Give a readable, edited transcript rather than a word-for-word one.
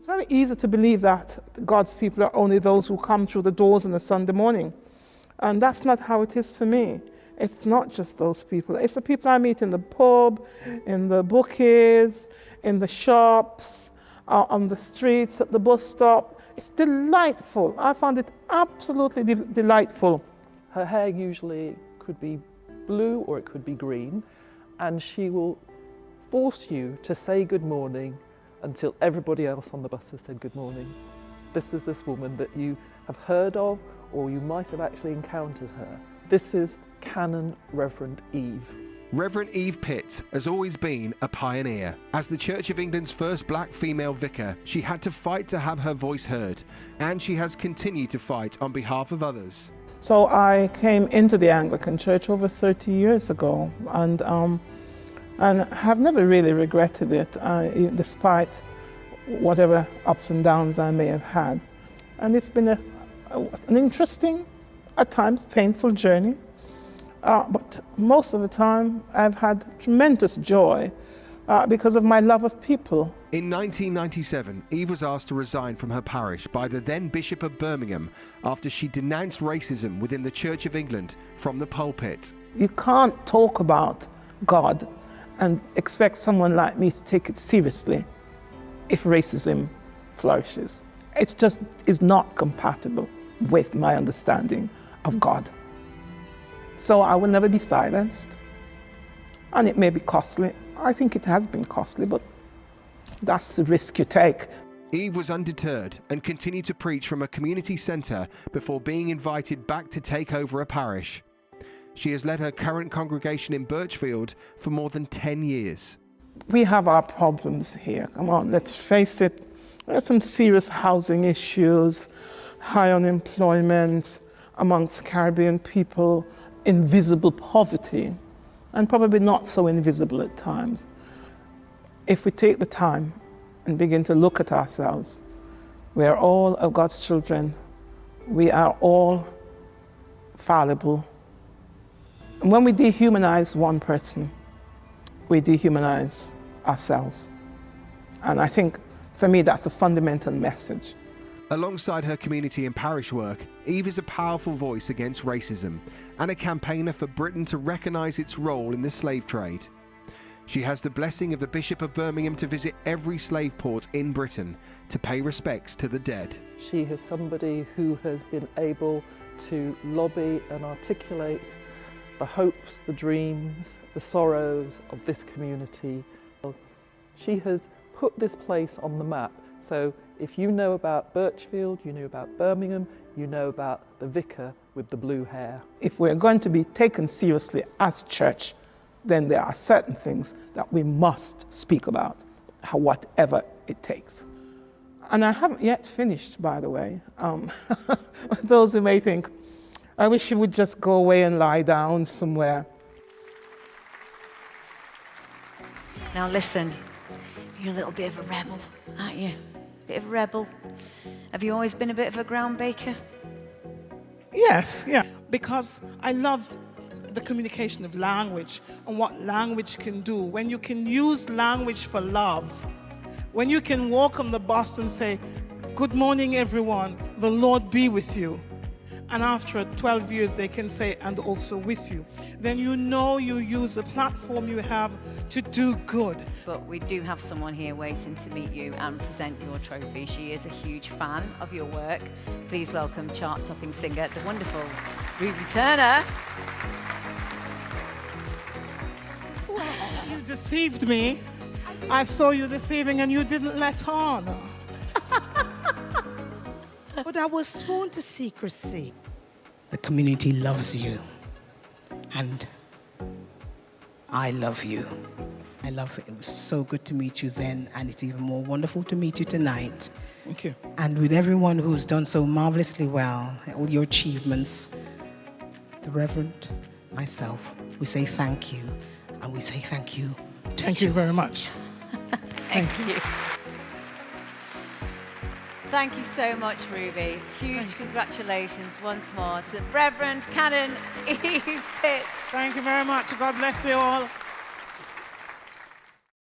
It's very easy to believe that God's people are only those who come through the doors on a Sunday morning. And that's not how it is for me. It's not just those people. It's the people I meet in the pub, in the bookies, in the shops, on the streets, at the bus stop. It's delightful. I found it absolutely delightful. Her hair usually could be blue or it could be green, and she will force you to say good morning until everybody else on the bus has said good morning. This is this woman that you have heard of, or you might have actually encountered her. This is Canon Reverend Eve. Reverend Eve Pitts has always been a pioneer. As the Church of England's first black female vicar, she had to fight to have her voice heard, and she has continued to fight on behalf of others. So I came into the Anglican Church over 30 years ago, and have never really regretted it, despite whatever ups and downs I may have had. And it's been an interesting, at times painful journey. But most of the time, I've had tremendous joy because of my love of people. In 1997, Eve was asked to resign from her parish by the then Bishop of Birmingham after she denounced racism within the Church of England from the pulpit. You can't talk about God and expect someone like me to take it seriously if racism flourishes. It just is not compatible with my understanding of God. So I will never be silenced. And it may be costly. I think it has been costly, but that's the risk you take. Eve was undeterred and continued to preach from a community centre before being invited back to take over a parish. She has led her current congregation in Birchfield for more than 10 years. We have our problems here. Come on, let's face it. There's some serious housing issues, high unemployment amongst Caribbean people, invisible poverty, and probably not so invisible at times. If we take the time and begin to look at ourselves, we are all of God's children. We are all fallible. And when we dehumanize one person, we dehumanize ourselves. And I think, for me, that's a fundamental message. Alongside her community and parish work, Eve is a powerful voice against racism and a campaigner for Britain to recognise its role in the slave trade. She has the blessing of the Bishop of Birmingham to visit every slave port in Britain to pay respects to the dead. She is somebody who has been able to lobby and articulate the hopes, the dreams, the sorrows of this community. She has put this place on the map. So if you know about Birchfield, you know about Birmingham, you know about the vicar with the blue hair. If we're going to be taken seriously as church, then there are certain things that we must speak about, whatever it takes. And I haven't yet finished, by the way. Those who may think, I wish you would just go away and lie down somewhere. Now listen, you're a little bit of a rebel, aren't you? Bit of a rebel. Have you always been a bit of a ground baker? Yes, yeah. Because I loved the communication of language and what language can do. When you can use language for love, when you can walk on the bus and say, good morning, everyone, the Lord be with you. And after 12 years, they can say, and also with you. Then you know you use the platform you have to do good. But we do have someone here waiting to meet you and present your trophy. She is a huge fan of your work. Please welcome chart-topping singer, the wonderful Ruby Turner. You deceived me. I saw you this evening and you didn't let on. But I was sworn to secrecy. The community loves you, and I love you. I love it. It was so good to meet you then, and it's even more wonderful to meet you tonight. Thank you. And with everyone who's done so marvelously well, all your achievements, the Reverend, myself, we say thank you, and we say thank you to Thank you very much. Thank you. Thank you so much, Ruby. Huge congratulations once more to Reverend Canon Eve Pitts. Thank you very much. God bless you all.